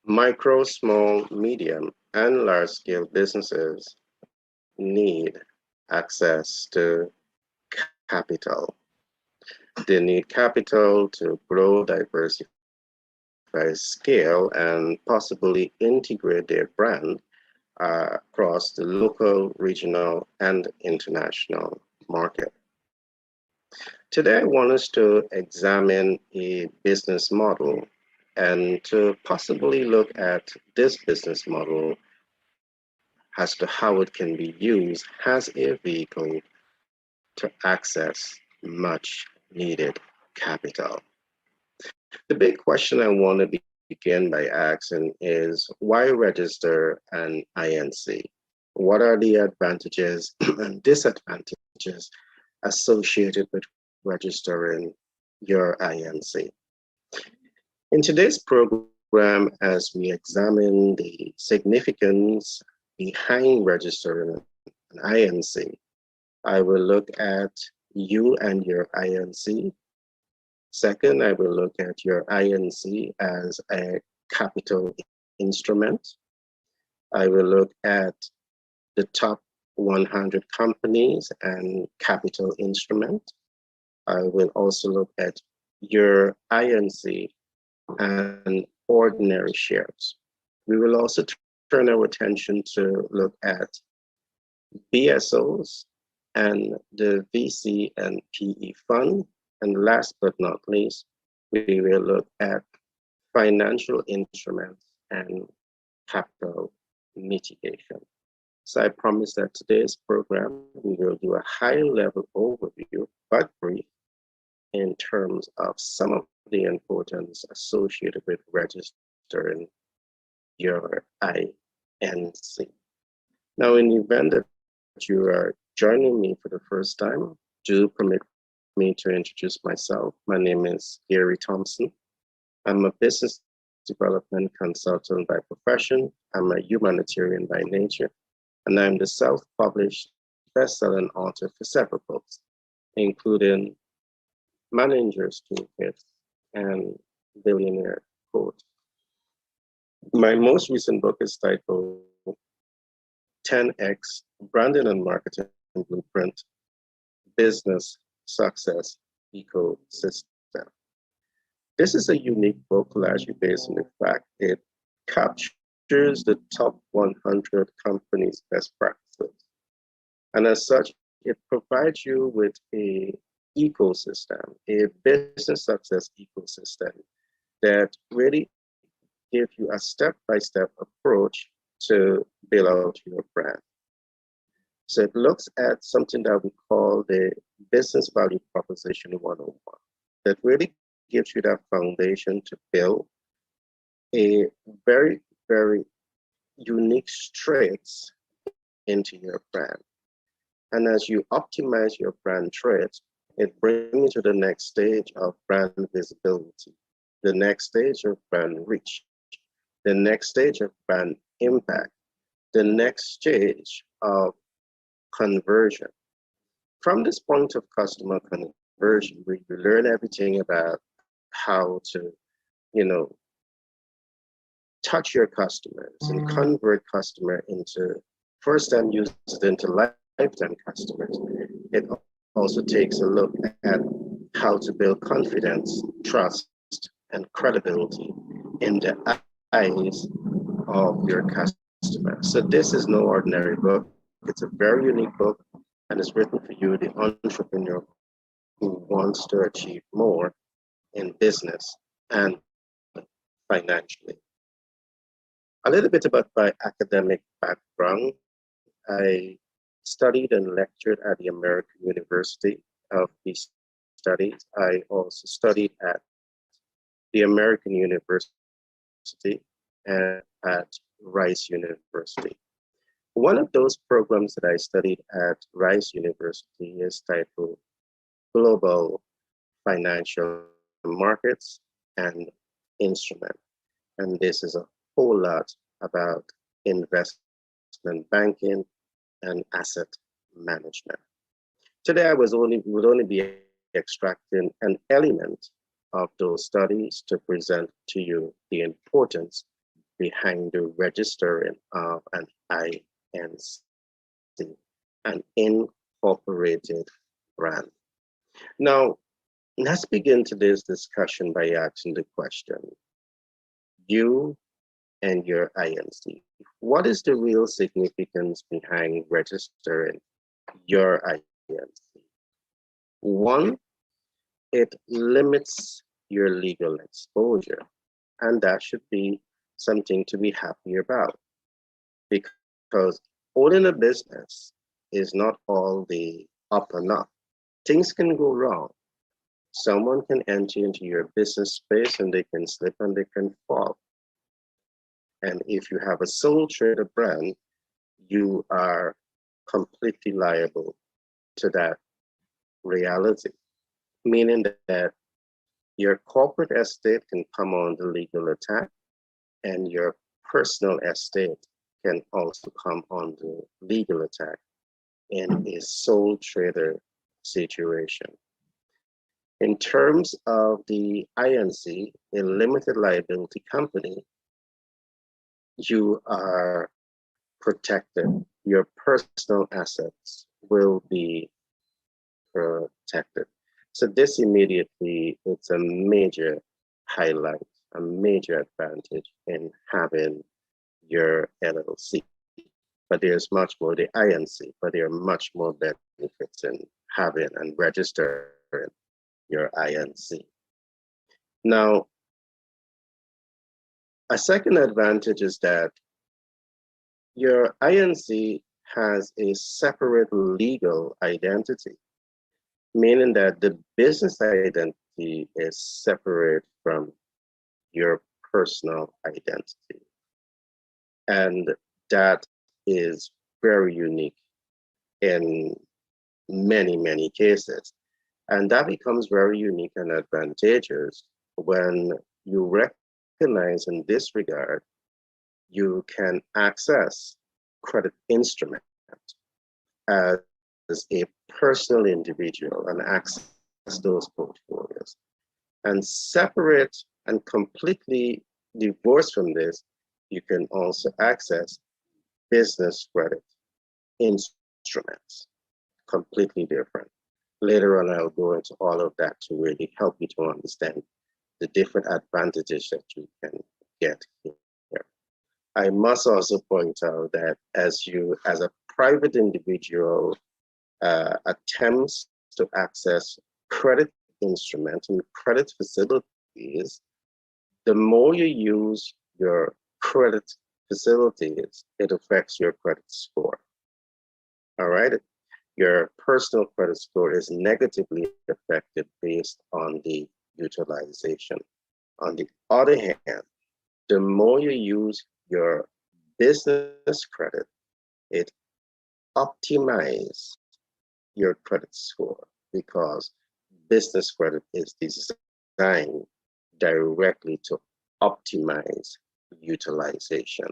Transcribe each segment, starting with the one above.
Micro, small, medium, and large-scale businesses need access to capital. They need capital to grow, diversify, scale, and possibly integrate their brand across the local, regional, and international market. Today, I want us to examine a business model and to possibly look at this business model as to how it can be used as a vehicle to access much needed capital. The big question I want to begin by asking is why register an INC? What are the advantages and disadvantages associated with registering your INC? In today's program, as we examine the significance behind registering an INC, I will look at you and your INC. Second, I will look at your INC as a capital instrument. I will look at the top 100 companies and capital instrument. I will also look at your INC and ordinary shares. We will also turn our attention to look at BSOs and the VC and PE fund. And last but not least, we will look at financial instruments and capital mitigation. So I promise that today's program, we will do a high-level overview, but brief, in terms of some of the importance associated with registering your INC. Now, in the event that you are joining me for the first time, do permit me to introduce myself. My name is Gary Thompson. I'm a business development consultant by profession. I'm a humanitarian by nature, and I'm the self-published best-selling author for several books, including Manager's Toolkit and Billionaire Code. My most recent book is titled 10X Branding and Marketing Blueprint Business Success Ecosystem. This is a unique book largely based on the fact it captures the top 100 companies' best practices. And as such, it provides you with a ecosystem, a business success ecosystem that really gives you a step-by-step approach to build out your brand. So it looks at something that we call the business value proposition 101 that really gives you that foundation to build a very, very unique traits into your brand. And as you optimize your brand traits, it brings you to the next stage of brand visibility, the next stage of brand reach, the next stage of brand impact, the next stage of conversion. From this point of customer conversion, where you learn everything about how to, touch your customers and convert customer into first-time users into lifetime customers. It also takes a look at how to build confidence, trust, and credibility in the eyes of your customer. So this is no ordinary book. It's a very unique book, and it's written for you, the entrepreneur who wants to achieve more in business and financially. A little bit about my academic background. I studied and lectured at the American University of Peace Studies. I also studied at the American University and at Rice University. One of those programs that I studied at Rice University is titled Global Financial Markets and Instrument. And this is a whole lot about investment banking and asset management. Today, would only be extracting an element of those studies to present to you the importance behind the registering of an INC, an incorporated brand. Now, let's begin today's discussion by asking the question, you and your INC. What is the real significance behind registering your INC? One, it limits your legal exposure, and that should be something to be happy about, because owning a business is not all the up and up. Things can go wrong. Someone can enter into your business space and they can slip and they can fall. And if you have a sole trader brand, you are completely liable to that reality, meaning that your corporate estate can come under legal attack and your personal estate can also come under legal attack in a sole trader situation. In terms of the INC, a limited liability company, you are protected. Your personal assets will be protected. So this immediately, it's a major highlight, a major advantage in having your LLC. But there's much more, the INC, but there are much more benefits in having and registering your INC. Now, a second advantage is that your INC has a separate legal identity, meaning that the business identity is separate from your personal identity. And that is very unique in many, many cases. And that becomes very unique and advantageous when you recognize in this regard, you can access credit instruments as a personal individual and access those portfolios. And separate and completely divorced from this, you can also access business credit instruments, completely different. Later on, I'll go into all of that to really help you to understand the different advantages that you can get here. I must also point out that as a private individual, attempts to access credit instruments and credit facilities, the more you use your credit facilities, it affects your credit score. All right. Your personal credit score is negatively affected based on the utilization. On the other hand, the more you use your business credit, it optimizes your credit score because business credit is designed directly to optimize utilization.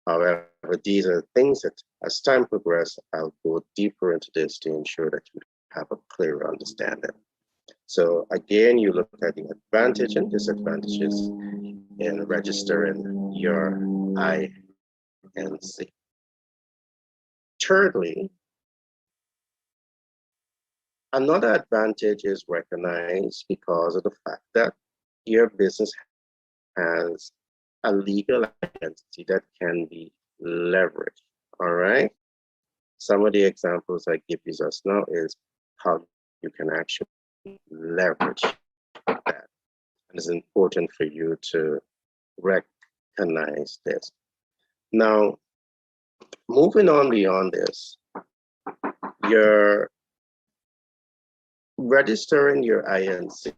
However, these are things that as time progresses, I'll go deeper into this to ensure that you have a clearer understanding. So again, you look at the advantage and disadvantages in registering your INC. Thirdly, another advantage is recognized because of the fact that your business has a legal identity that can be leveraged, all right? Some of the examples I give you just now is how you can actually leverage that. And it's important for you to recognize this. Now, moving on beyond this, you're registering your INC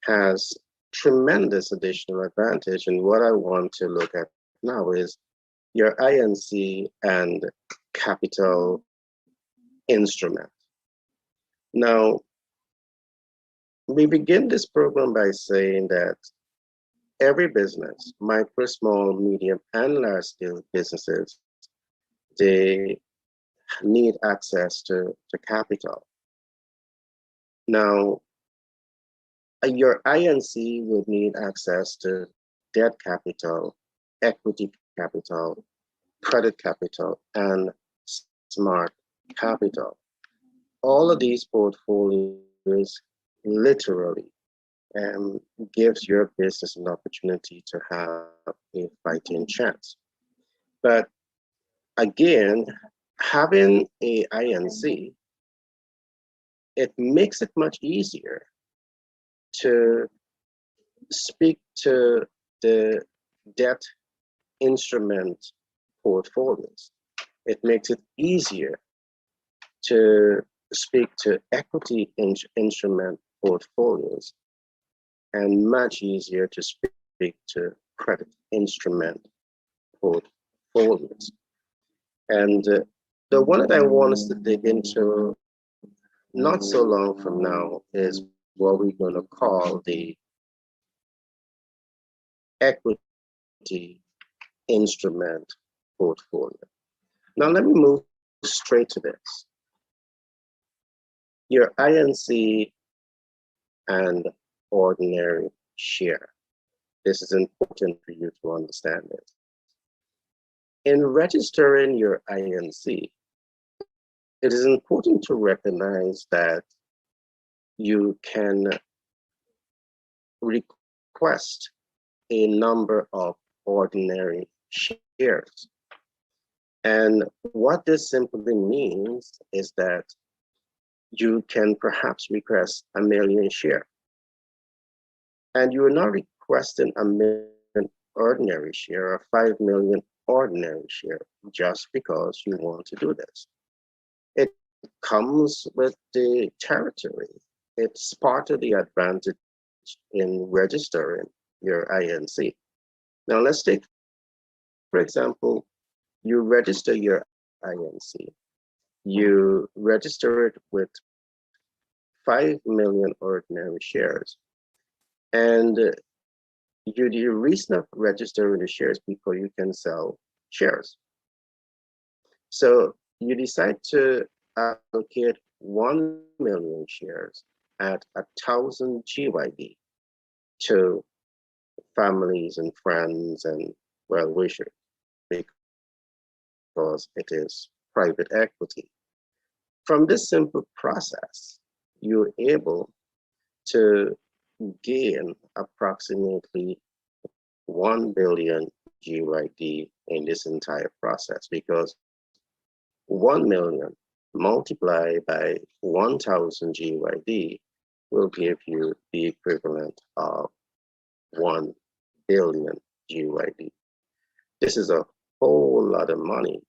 has tremendous additional advantage. And what I want to look at now is your INC and capital instrument. Now, we begin this program by saying that every business, micro, small, medium, and large scale businesses, they need access to capital. Now, Your INC would need access to debt capital, equity capital, credit capital, and smart capital. All of these portfolios literally gives your business an opportunity to have a fighting chance. But again, having a INC, it makes it much easier to speak to the debt instrument portfolios. It makes it easier to speak to equity instrument portfolios and much easier to speak to credit instrument portfolios. And the one that I want us to dig into not so long from now is what we're going to call the equity instrument portfolio. Now, let me move straight to this. Your INC and ordinary share. This is important for you to understand this. In registering your INC, it is important to recognize that you can request a number of ordinary shares. And what this simply means is that you can perhaps request 1 million shares. And you are not requesting 1 million ordinary share or 5 million ordinary share just because you want to do this. It comes with the territory. It's part of the advantage in registering your INC. Now let's take, for example, you register your INC. You register it with 5 million ordinary shares. And the reason of registering the shares because you can sell shares. So you decide to allocate 1 million shares at 1,000 GYD to families and friends and well-wishers because it is private equity. From this simple process, you're able to gain approximately 1 billion GYD in this entire process because 1 million multiplied by 1,000 GYD will give you the equivalent of 1 billion GYD. This is a whole lot of money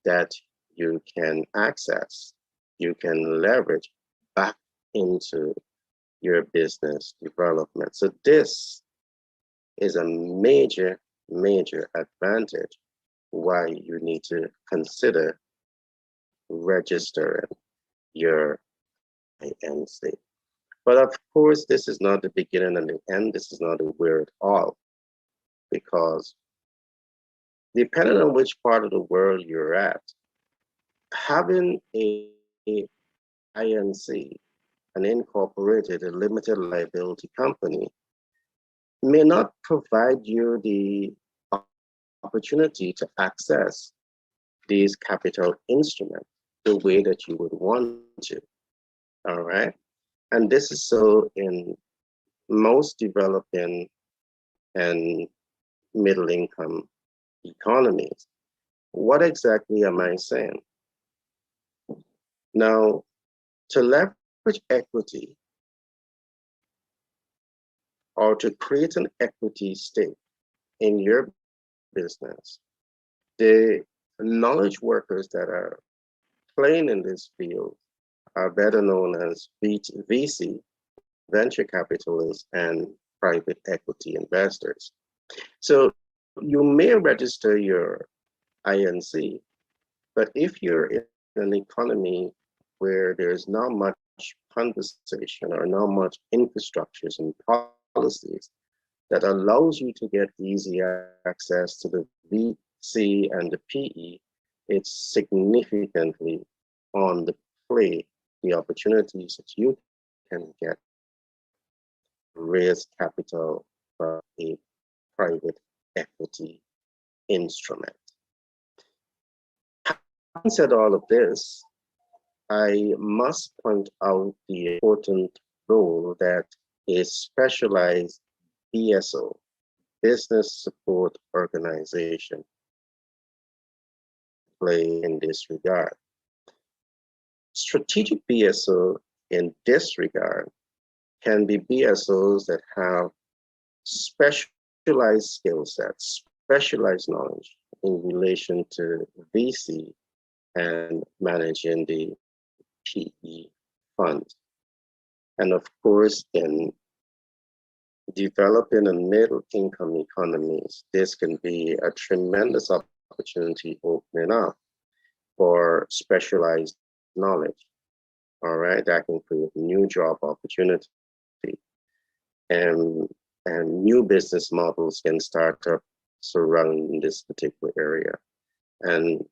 that you can access, you can leverage back into your business development. So this is a major, major advantage why you need to consider registering your INC. But of course, this is not the beginning and the end. This is not the where it all, because depending on which part of the world you're at, having a INC, an incorporated, a limited liability company, may not provide you the opportunity to access these capital instruments the way that you would want to. All right. And this is so in most developing and middle income economies. What exactly am I saying? Now, to leverage equity or to create an equity stake in your business, the knowledge workers that are playing in this field are better known as VC, venture capitalists, and private equity investors. So you may register your INC, but if you're in an economy where there's not much conversation or not much infrastructures and policies that allows you to get easy access to the VC and the PE, it's significantly on the play the opportunities that you can get raise capital from a private equity instrument. Having said all of this, I must point out the important role that a specialized BSO, business support organization, play in this regard. Strategic BSO in this regard can be BSOs that have specialized skill sets, specialized knowledge in relation to VC and managing the PE fund. And of course, in developing and middle income economies, this can be a tremendous opportunity opening up for specialized knowledge. All right, that can create new job opportunity and new business models can start up surrounding this particular area. And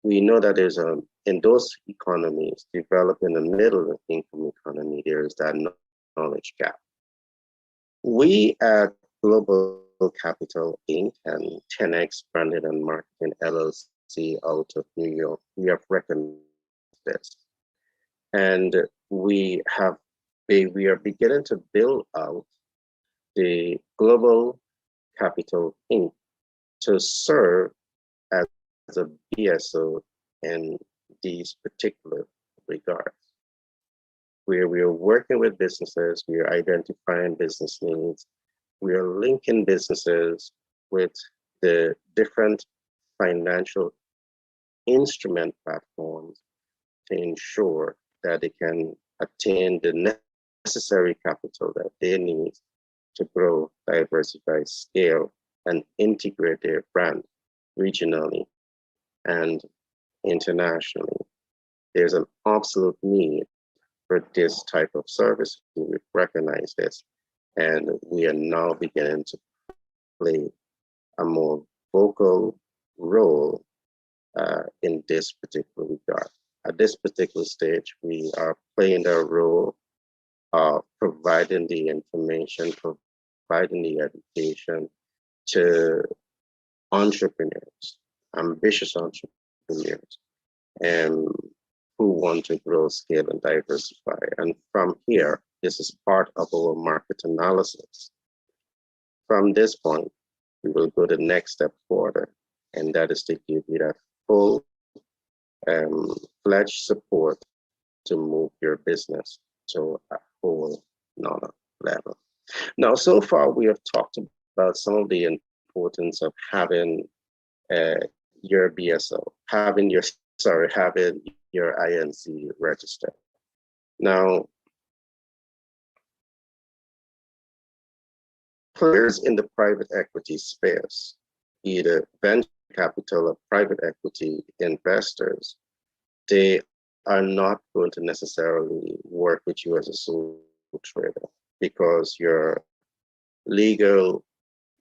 we know that there's in those economies, developing the middle income economy, there is that knowledge gap. We at Global Capital Inc. and 10X Branded and Marketing LLC out of New York, we have recognized this. And we are beginning to build out the Global Capital Inc. to serve as a BSO in these particular regards, where we are working with businesses, we are identifying business needs, we are linking businesses with the different financial instrument platforms to ensure that they can attain the necessary capital that they need to grow, diversify, scale, and integrate their brand regionally and internationally. There's an absolute need for this type of service. We recognize this, and we are now beginning to play a more vocal role in this particular regard. At this particular stage, we are playing the role of providing the information, providing the education to entrepreneurs, ambitious entrepreneurs, and who want to grow, scale, and diversify. And from here, this is part of our market analysis. From this point, we will go the next step further, and that is to give you that full fledged support to move your business to a whole nother level. Now, so far we have talked about some of the importance of having your BSO, having your INC registered. Now, players in the private equity space, either venture capital or private equity investors, they are not going to necessarily work with you as a sole trader because your legal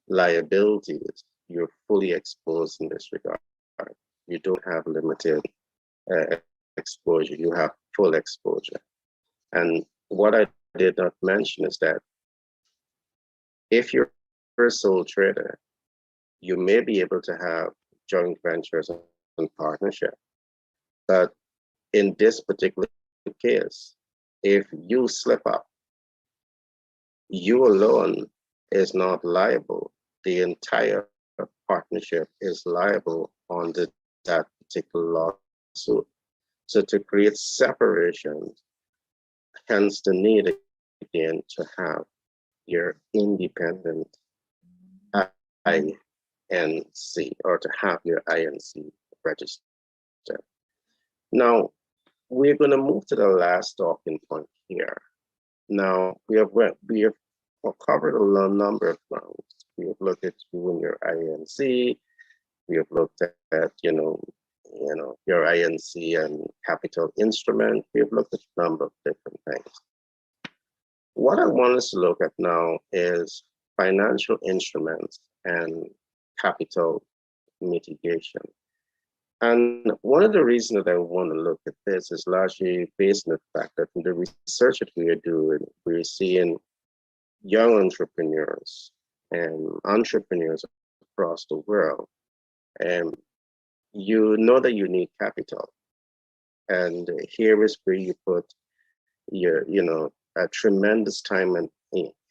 liabilities, you're fully exposed in this regard. You don't have limited exposure, you have full exposure. And what I did not mention is that if you're a sole trader, you may be able to have joint ventures and partnership. But in this particular case, if you slip up, you alone is not liable. The entire partnership is liable on that particular lawsuit. So to create separation, hence the need again to have your independent INC or to have your INC registered. Now, we're going to move to the last talking point here. Now, we have covered a number of grounds. We have looked at you and your INC. We have looked at your INC and capital instrument. We have looked at a number of different things. What I want us to look at now is financial instruments and capital mitigation. And one of the reasons that I want to look at this is largely based on the fact that in the research that we are doing, we're seeing young entrepreneurs and entrepreneurs across the world, and you know that you need capital. And here is where you put your, a tremendous time and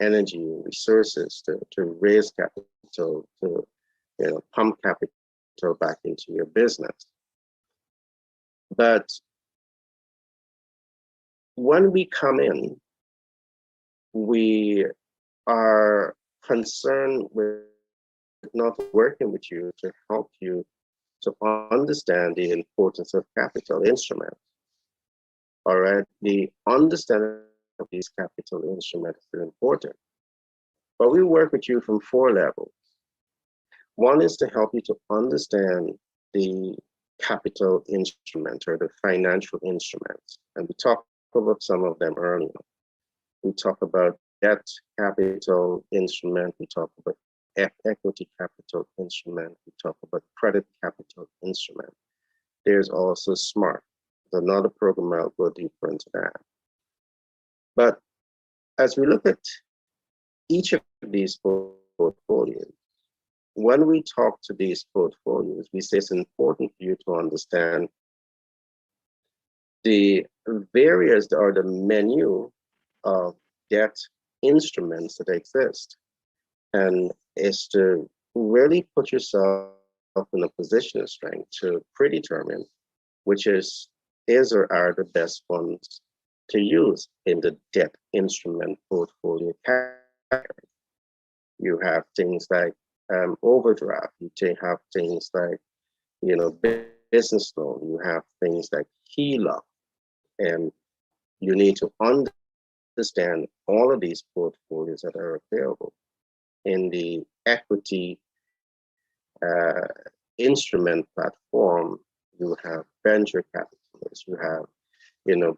energy and resources to raise capital, to, pump capital back into your business. But when we come in, we are concerned with not working with you to help you to understand the importance of capital instruments. All right, the understanding of these capital instruments is important. But we work with you from 4 levels. One is to help you to understand the capital instrument or the financial instruments. And we talked about some of them earlier. We talk about debt capital instrument. We talk about equity capital instrument. We talk about credit capital instrument. There's also SMART. There's another program I'll go deeper into that. But as we look at each of these portfolios, when we talk to these portfolios, we say it's important for you to understand the various or the menu of debt instruments that exist, and is to really put yourself in a position of strength to predetermine which is or are the best funds to use in the debt instrument portfolio category. You have things like overdraft. You have things like, business loan. You have things like HELOC, and you need to understand all of these portfolios that are available. In the equity instrument platform, you have venture capitalists, you have,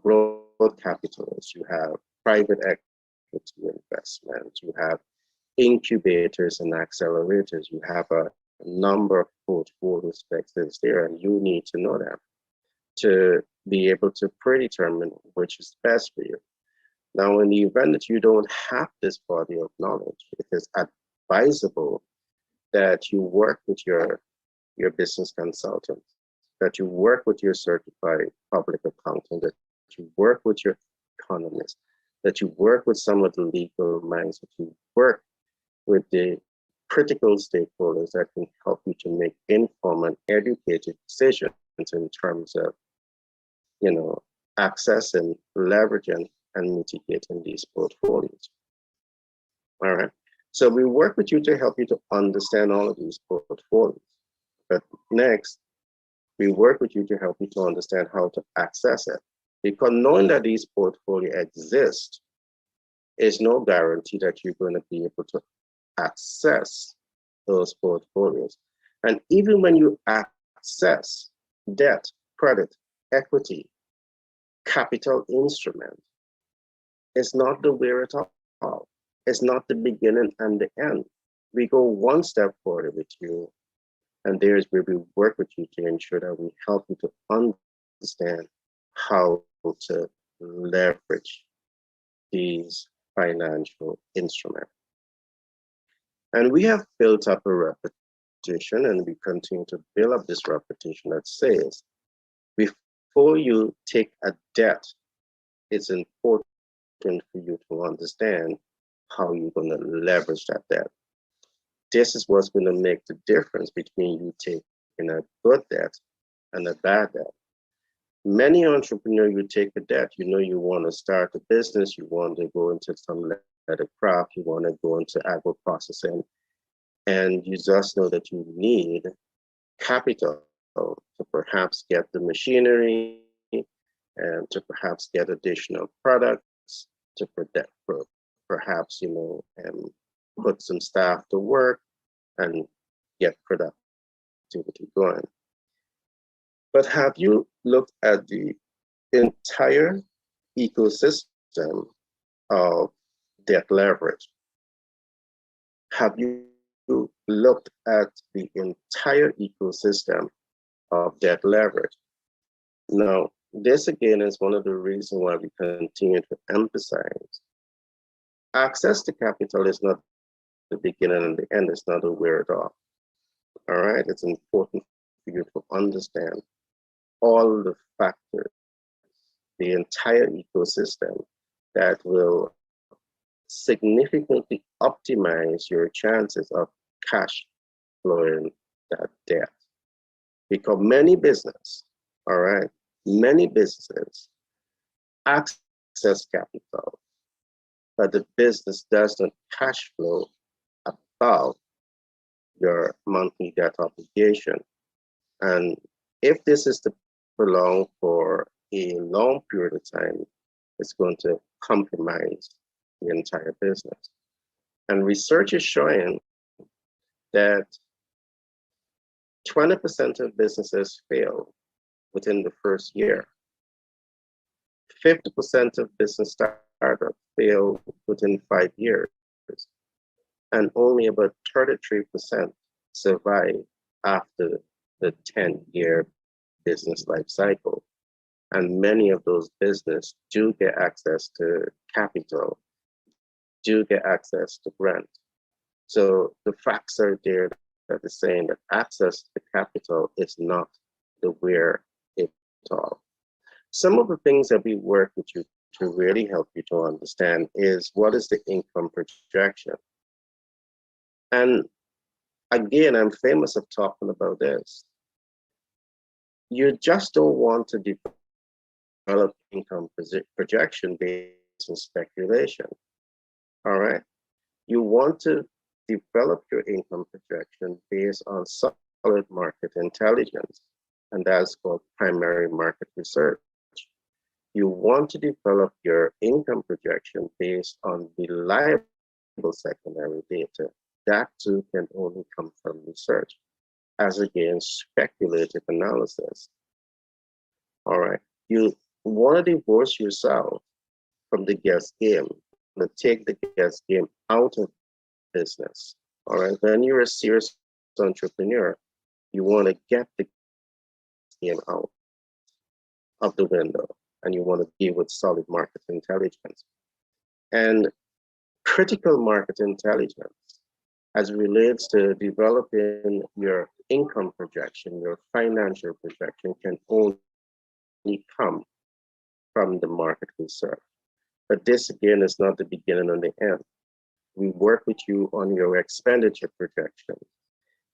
growth capitalists, you have private equity investment, you have incubators and accelerators, you have a number of portfolio specs there, and you need to know them to be able to predetermine which is best for you. Now, in the event that you don't have this body of knowledge, it is advisable that you work with your business consultant, that you work with your certified public accountant, that you work with your economist, that you work with some of the legal minds, that you work with the critical stakeholders that can help you to make informed and educated decisions in terms of, accessing, leveraging, and mitigating these portfolios. All right. So we work with you to help you to understand all of these portfolios. But next, we work with you to help you to understand how to access it. Because knowing that these portfolios exist is no guarantee that you're going to be able to access those portfolios. And even when you access debt, credit, equity, capital instrument, it's not the where at all. It's not the beginning and the end. We go one step forward with you, and there's where we work with you to ensure that we help you to understand how to leverage these financial instruments. And we have built up a repetition, and we continue to build up this repetition that says, before you take a debt, it's important for you to understand how you're going to leverage that debt. This is what's going to make the difference between you taking a good debt and a bad debt. Many entrepreneurs, you take a debt, you want to start a business, you want to go into some leather craft, you want to go into agro processing, and you just know that you need capital to perhaps get the machinery and to perhaps get additional products, to perhaps, put some staff to work and get productivity going. But have you looked at the entire ecosystem of debt leverage? Have you looked at the entire ecosystem of debt leverage? Now, this again is one of the reasons why we continue to emphasize Access to capital is not the beginning and the end, it's not a where it off. All right, it's important for you to understand all the factors, the entire ecosystem that will significantly optimize your chances of cash flowing that debt. Because many business, all right, many businesses access capital, but the business doesn't cash flow above your monthly debt obligation. And if this is to prolong for a long period of time, it's going to compromise the entire business. And research is showing that 20% of businesses fail within the first year. 50% of business startups fail within 5 years, and only about 33% survive after the 10-year business life cycle. And many of those businesses do get access to capital, do get access to grant. So the facts are there that is saying that access to capital is not the where it all. Some of the things that we work with you to really help you to understand is what is the income projection. And again, I'm famous of talking about this. You just don't want to develop income projection based on speculation. All right. You want to develop your income projection based on solid market intelligence, and that's called primary market research. You want to develop your income projection based on reliable secondary data. That too can only come from research, as against speculative analysis. All right. You want to divorce yourself from the guess game, to take the guess game out of business. All right. When you're a serious entrepreneur, you want to get the game out of the window and you want to deal with solid market intelligence. And critical market intelligence as it relates to developing your income projection, your financial projection can only come from the market research. But this again is not the beginning and the end. We work with you on your expenditure projection.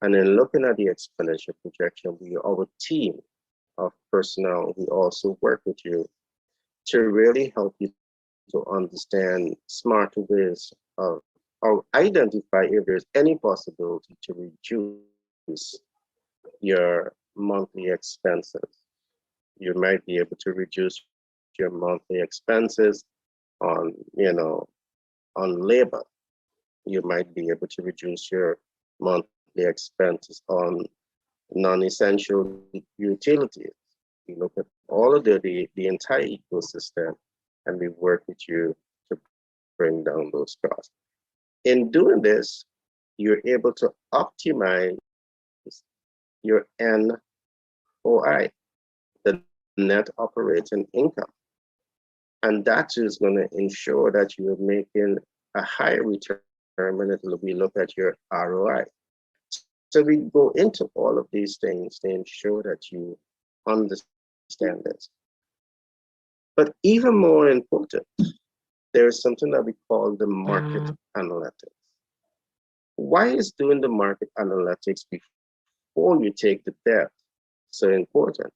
And in looking at the expenditure projection, our team of personnel, we also work with you to really help you to understand smarter ways of or identify if there's any possibility to reduce your monthly expenses. You might be able to reduce your monthly expenses on, on labor. You might be able to reduce your monthly expenses on non-essential utilities. We look at all of the entire ecosystem and we work with you to bring down those costs. In doing this, you're able to optimize your NOI, the net operating income. And that is going to ensure that you're making a higher return when we look at your ROI. So we go into all of these things to ensure that you understand this. But even more important, there is something that we call the market analytics. Why is doing the market analytics before you take the debt so important?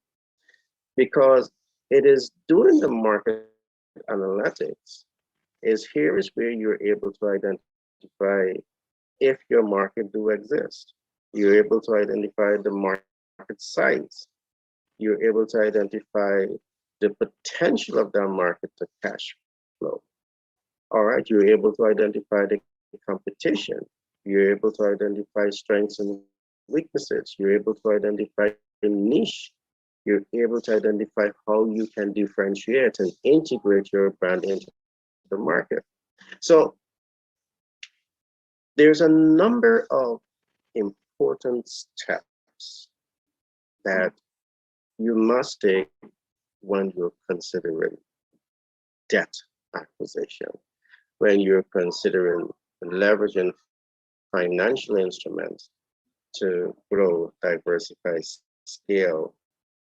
Because it is doing the market analytics here is where you're able to identify if your market do exist. You're able to identify the market size. You're able to identify the potential of that market to cash flow. All right, you're able to identify the competition. You're able to identify strengths and weaknesses. You're able to identify the niche. You're able to identify how you can differentiate and integrate your brand into the market. So there's a number of important steps that you must take when you're considering debt acquisition. when you're considering leveraging financial instruments to grow, diversify, scale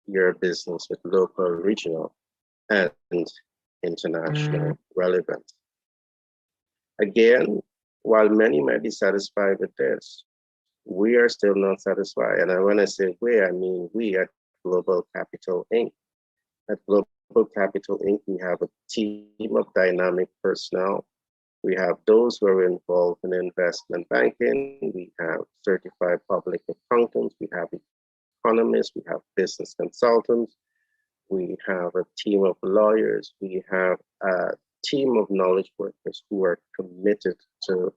your business with local, regional, and international relevance. Again, while many might be satisfied with this, we are still not satisfied. And when I say we, I mean we at Global Capital Inc. At Global Capital Inc., we have a team of dynamic personnel. We have those who are involved in investment banking. We have certified public accountants. We have economists. We have business consultants. We have a team of lawyers. We have a team of knowledge workers who are committed to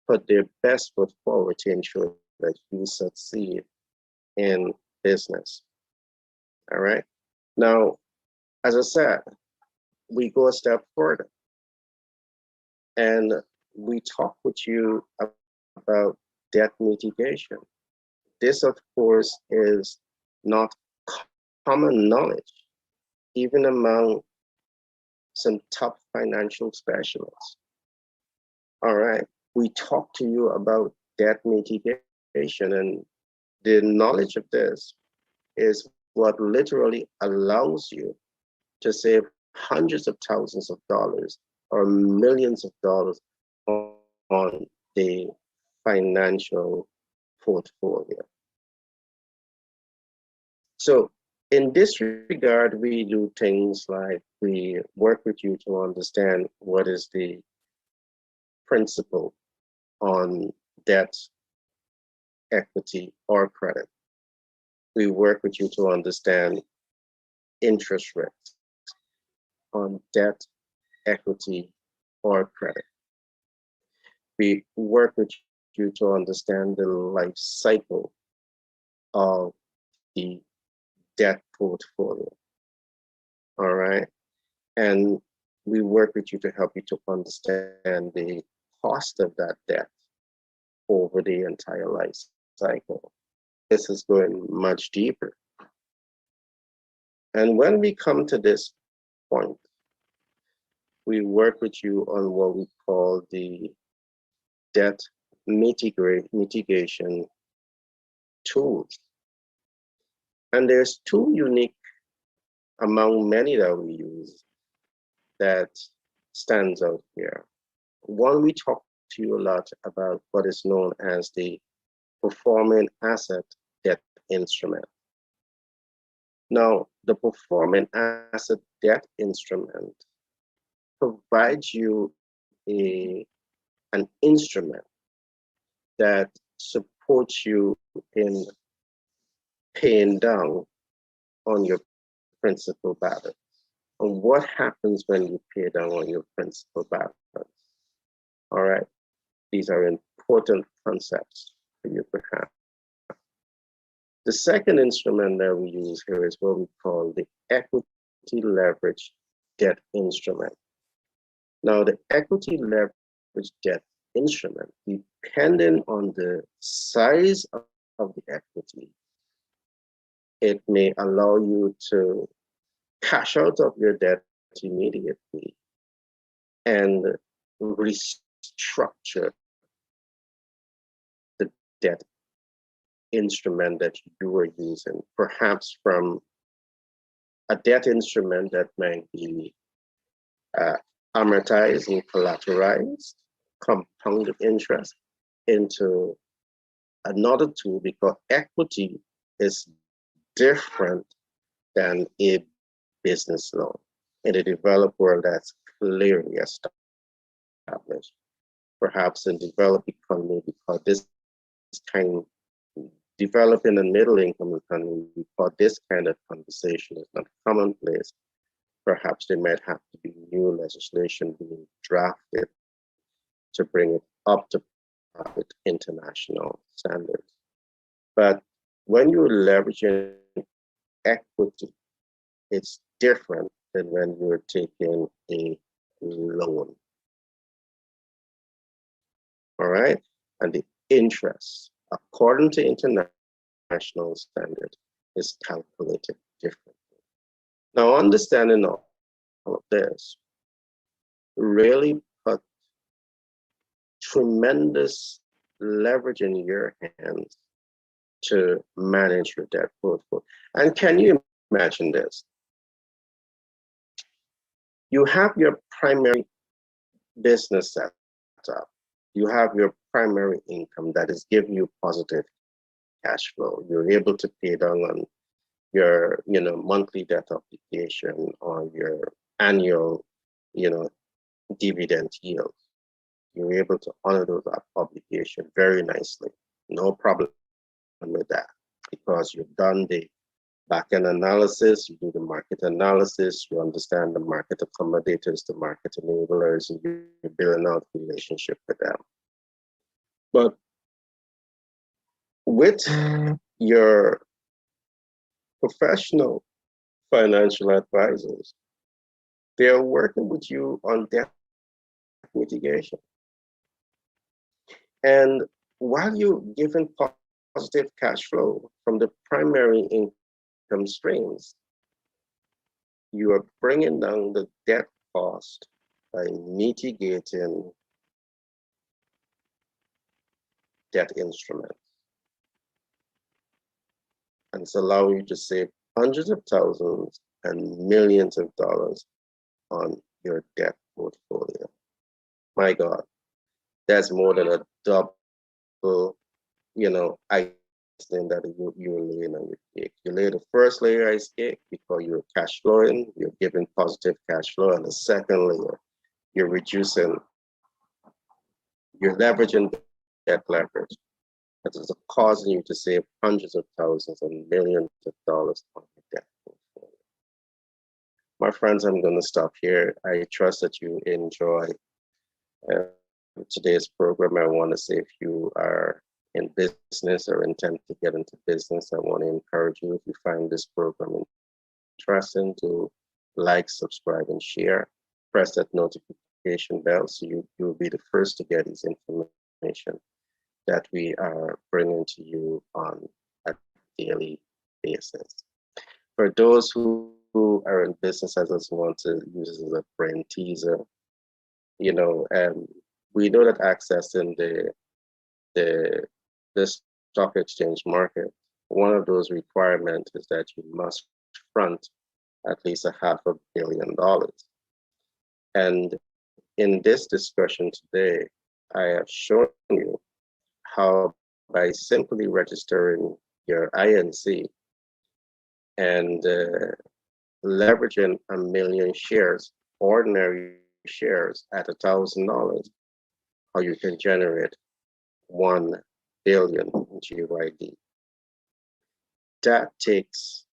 put their best foot forward to ensure that you succeed in business. All right. Now, as I said, we go a step further and we talk with you about debt mitigation. This, of course, is not common knowledge, even among some top financial specialists. All right. We talk to you about debt mitigation, and the knowledge of this is what literally allows you to save hundreds of thousands of dollars or millions of dollars on the financial portfolio. So in this regard, we do things like we work with you to understand what is the principle on debt, equity, or credit. We work with you to understand interest rates on debt, equity, or credit. We work with you to understand the life cycle of the debt portfolio. All right. And we work with you to help you to understand the cost of that debt over the entire life cycle. This is going much deeper. And when we come to this point, we work with you on what we call the debt mitigation tools. And there's two unique among many that we use that stands out here. One, we talk to you a lot about what is known as the performing asset debt instrument. Now, the performing asset debt instrument provides you an instrument that supports you in paying down on your principal balance. And what happens when you pay down on your principal balance? All right, these are important concepts for you to have. The second instrument that we use here is what we call the equity leverage debt instrument. Now, the equity leverage debt instrument, depending on the size of the equity, it may allow you to cash out of your debt immediately and restructure the debt instrument that you were using, perhaps from a debt instrument that might be amortized and collateralized, compounded interest, into another tool, because equity is different than a business loan. In the developed world, that's clearly established. Perhaps in developed economy, because this kind, developing and middle income economy, because this kind of conversation is not commonplace, perhaps there might have to be new legislation being drafted to bring it up to international standards. But when you're leveraging equity, it's different than when you're taking a loan. All right? And the interest, according to international standard, is calculated differently. Now, understanding all of this really tremendous leverage in your hands to manage your debt portfolio. And can you imagine this? You have your primary business set up. You have your primary income that is giving you positive cash flow. You're able to pay down on your, monthly debt obligation or your annual, dividend yield. You're able to honor those obligations very nicely. No problem with that because you've done the back-end analysis, you do the market analysis, you understand the market accommodators, the market enablers, and you're building out a relationship with them. But with your professional financial advisors, they're working with you on debt mitigation. And while you're giving positive cash flow from the primary income streams, you are bringing down the debt cost by mitigating debt instruments. And it's allowing you to save hundreds of thousands and millions of dollars on your debt portfolio. My God, that's more than a double, icing that you're laying on your cake. You lay the first layer ice cake because you're cash flowing, you're giving positive cash flow, and the second layer, you're reducing, you're leveraging debt leverage. That is causing you to save hundreds of thousands and millions of dollars on your debt portfolio. My friends, I'm going to stop here. I trust that you enjoy today's program. I want to say if you are in business or intend to get into business, I want to encourage you, if you find this program interesting, to like, subscribe, and share. Press that notification bell so you'll be the first to get this information that we are bringing to you on a daily basis. For those who are in business, I just want to use this as a brain teaser. We know that accessing the stock exchange market, one of those requirements is that you must front at least $500 million. And in this discussion today, I have shown you how by simply registering your INC and leveraging 1 million shares, ordinary shares at $1,000, how you can generate 1 billion GYD. That takes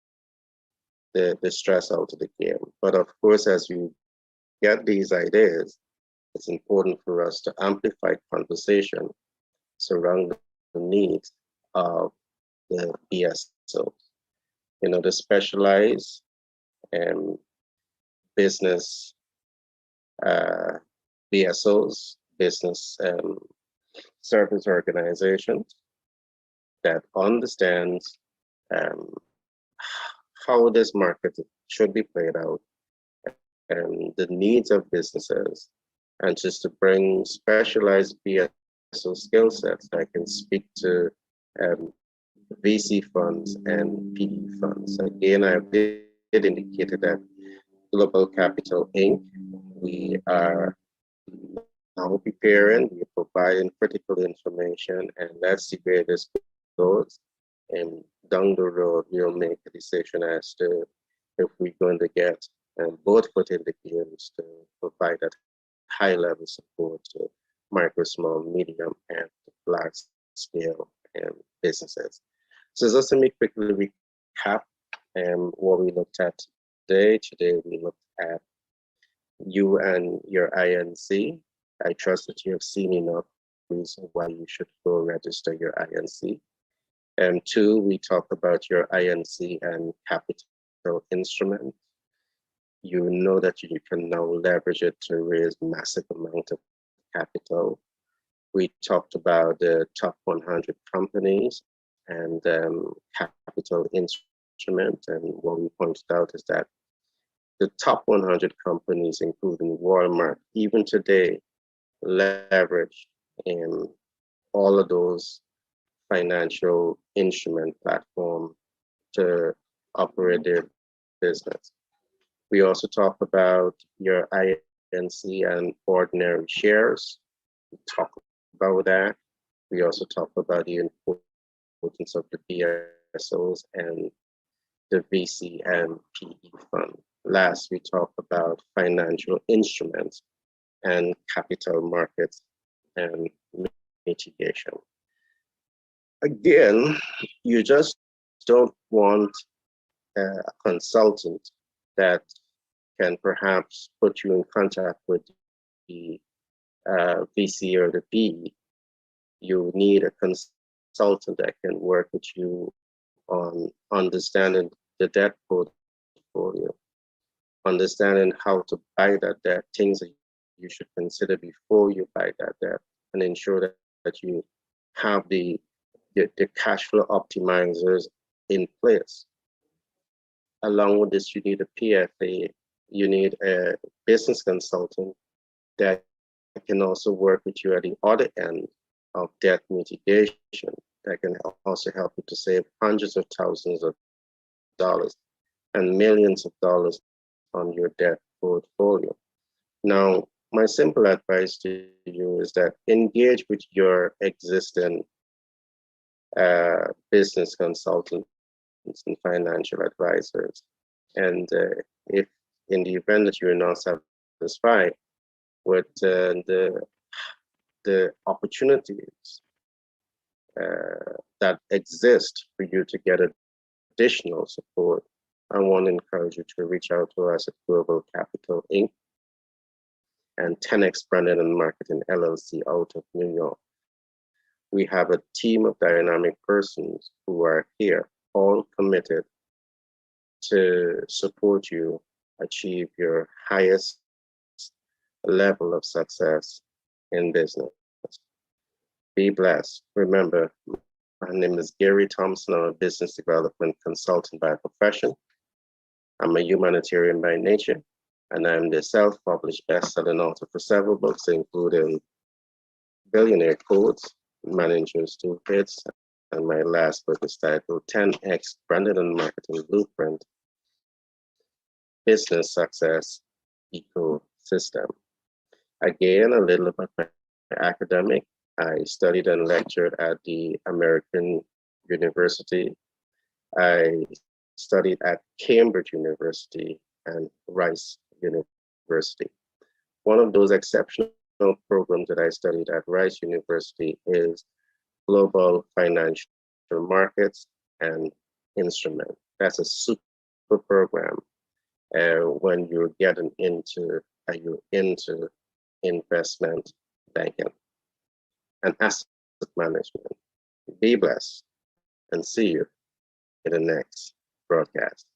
the stress out of the game. But of course, as you get these ideas, it's important for us to amplify conversation surrounding the needs of the BSOs. The specialized business BSOs, business service organizations that understands how this market should be played out and the needs of businesses, and just to bring specialized BSO skill sets that can speak to VC funds and PE funds. Again, I did indicate that Global Capital Inc., we are now preparing, we're providing critical information, and let's see where this goes. And down the road, we'll make a decision as to if we're going to get both foot in the games to provide that high level support to micro, small, medium, and large scale businesses. So just let me quickly recap what we looked at today. Today we looked at you and your INC. I trust that you have seen enough reason why you should go register your INC. And 2, we talked about your INC and capital instrument. You know that you can now leverage it to raise massive amount of capital. We talked about the top 100 companies and capital instrument. And what we pointed out is that the top 100 companies, including Walmart, even today, leverage in all of those financial instrument platform to operate their business. We also talk about your INC and ordinary shares. We talk about that. We also talk about the importance of the PSOs and the VC and PE fund. Last, we talk about financial instruments and capital markets and mitigation. Again, you just don't want a consultant that can perhaps put you in contact with the VC or the PE. You need a consultant that can work with you on understanding the debt portfolio, understanding how to buy that debt, things that you should consider before you buy that debt, and ensure that you have the cash flow optimizers in place. Along with this, you need a PFA, you need a business consultant that can also work with you at the other end of debt mitigation, that can also help you to save hundreds of thousands of dollars and millions of dollars on your debt portfolio. Now, my simple advice to you is that engage with your existing business consultants and financial advisors. And if in the event that you're not satisfied with the opportunities that exist for you to get additional support, I want to encourage you to reach out to us at Global Capital Inc. and 10X Branding and Marketing LLC out of New York. We have a team of dynamic persons who are here, all committed to support you achieve your highest level of success in business. Be blessed. Remember, my name is Gary Thompson. I'm a business development consultant by profession. I'm a humanitarian by nature, and I'm the self-published best-selling author for several books, including Billionaire Codes, Managers Toolkits, and my last book is titled 10X Branding and Marketing Blueprint, Business Success Ecosystem. Again, a little about my academic. I studied and lectured at the American University. I studied at Cambridge University and Rice University. One of those exceptional programs that I studied at Rice University is Global Financial Markets and Instrument. That's a super program when you're getting into investment banking and asset management. Be blessed and see you in the next broadcast.